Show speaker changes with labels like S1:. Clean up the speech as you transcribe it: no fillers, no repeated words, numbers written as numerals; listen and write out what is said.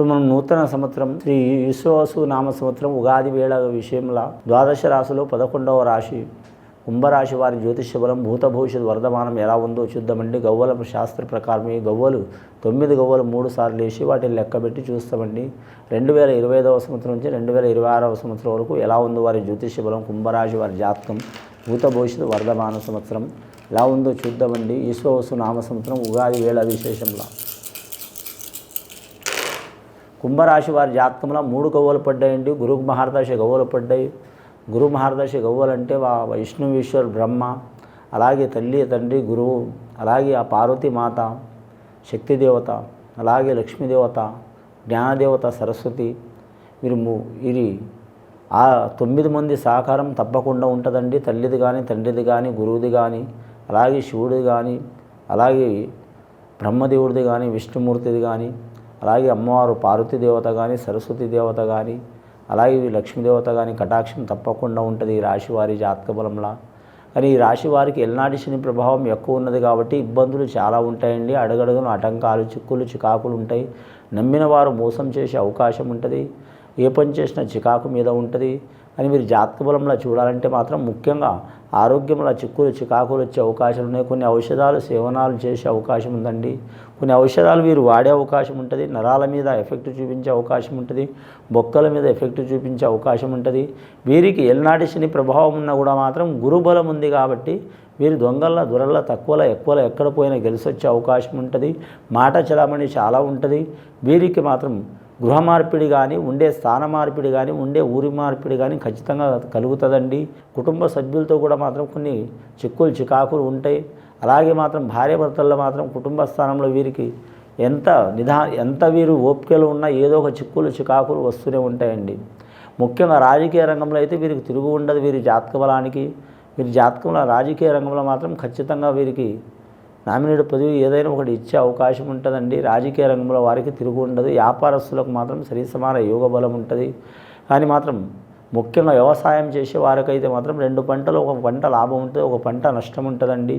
S1: ఇప్పుడు మనం నూతన సంవత్సరం శ్రీ విశ్వాసు నామ సంవత్సరం ఉగాది వేళ విషయంలో ద్వాదశ రాశిలో 11వ రాశి కుంభరాశి వారి జ్యోతిష్య బలం భూత భవిష్యత్ వర్ధమానం ఎలా ఉందో చూద్దామండి. గవ్వల శాస్త్ర ప్రకారం ఈ గవ్వలు 9 గవ్వలు 3 సార్లు వేసి వాటిని లెక్కబెట్టి చూస్తామండి. 2025వ సంవత్సరం నుంచి 2026వ సంవత్సరం వరకు ఎలా ఉందో వారి జ్యోతిష్య బలం కుంభరాశి వారి జాతకం భూత భవిష్యత్ వర్ధమాన సంవత్సరం ఎలా ఉందో చూద్దామండి. ఈశ్వసు నామ సంవత్సరం ఉగాది వేళ విశేషంలో కుంభరాశి వారి జాతకంలో 3 గవ్వలు పడ్డాయండి. గురు మహారదశ గవ్వలు పడ్డాయి. గురు మహారదశ గవ్వలు అంటే విష్ణు ఈశ్వర్ బ్రహ్మ, అలాగే తల్లి తండ్రి గురువు, అలాగే ఆ పార్వతీమాత శక్తిదేవత, అలాగే లక్ష్మీదేవత, జ్ఞానదేవత సరస్వతి, ఇది ఆ 9 మంది సహకారం తప్పకుండా ఉంటుందండి. తల్లిది కానీ తండ్రిది కానీ గురువుది కానీ, అలాగే శివుడిది కానీ, అలాగే బ్రహ్మదేవుడిది కానీ, విష్ణుమూర్తిది కానీ, అలాగే అమ్మవారు పార్వతీదేవత కానీ, సరస్వతి దేవత కానీ, అలాగే లక్ష్మీదేవత కానీ కటాక్షం తప్పకుండా ఉంటుంది ఈ రాశి వారి జాతక బలంలా. కానీ ఈ రాశి వారికి ఎల్నాటి శని ప్రభావం ఎక్కువ ఉన్నది కాబట్టి ఇబ్బందులు చాలా ఉంటాయండి. అడుగడుగున ఆటంకాలు, చిక్కులు, చికాకులు ఉంటాయి. నమ్మిన వారు మోసం చేసే అవకాశం ఉంటుంది. ఏ పని చేసినా చికాకు మీద ఉంటుంది. కానీ మీరు జాతక బలంలో చూడాలంటే మాత్రం ముఖ్యంగా ఆరోగ్యంలో చిక్కులు, చికాకులు వచ్చే అవకాశాలు ఉన్నాయి. కొన్ని ఔషధాలు సేవనాలు చేసే అవకాశం ఉందండి. కొన్ని ఔషధాలు వీరు వాడే అవకాశం ఉంటుంది. నరాల మీద ఎఫెక్ట్ చూపించే అవకాశం ఉంటుంది. బొక్కల మీద ఎఫెక్ట్ చూపించే అవకాశం ఉంటుంది. వీరికి ఎల్నాటి శని ప్రభావం ఉన్నా కూడా మాత్రం గురుబలం ఉంది కాబట్టి వీరు దొంగల దొరల తక్కువలో ఎక్కువలో ఎక్కడ పోయినా గెలిచి వచ్చే అవకాశం ఉంటుంది. మాట చలామణి చాలా ఉంటుంది. వీరికి మాత్రం గృహ మార్పిడి కానీ, ఉండే స్థాన మార్పిడి కానీ, ఉండే ఊరి మార్పిడి కానీ ఖచ్చితంగా కలుగుతుందండి. కుటుంబ సభ్యులతో కూడా మాత్రం కొన్ని చిక్కులు, చికాకులు ఉంటాయి. అలాగే మాత్రం భార్యాభర్తల్లో మాత్రం కుటుంబ స్థానంలో వీరికి ఎంత వీరు ఓపికలు ఉన్నా ఏదో ఒక చిక్కులు, చికాకులు వస్తూనే ఉంటాయండి. ముఖ్యంగా రాజకీయ రంగంలో అయితే వీరికి తిరుగు ఉండదు. వీరి జాతక బలానికి వీరి జాతకంలో రాజకీయ రంగంలో మాత్రం ఖచ్చితంగా వీరికి నామినేట్ పదవి ఏదైనా ఒకటి ఇచ్చే అవకాశం ఉంటుందండి. రాజకీయ రంగంలో వారికి తిరుగు ఉండదు. వ్యాపారస్తులకు మాత్రం సరి సమాన యోగ బలం ఉంటుంది. కానీ మాత్రం ముఖ్యంగా వ్యవసాయం చేసే వారికైతే మాత్రం 2 పంటలు, ఒక పంట లాభం ఉంటుంది, ఒక పంట నష్టం ఉంటుందండి.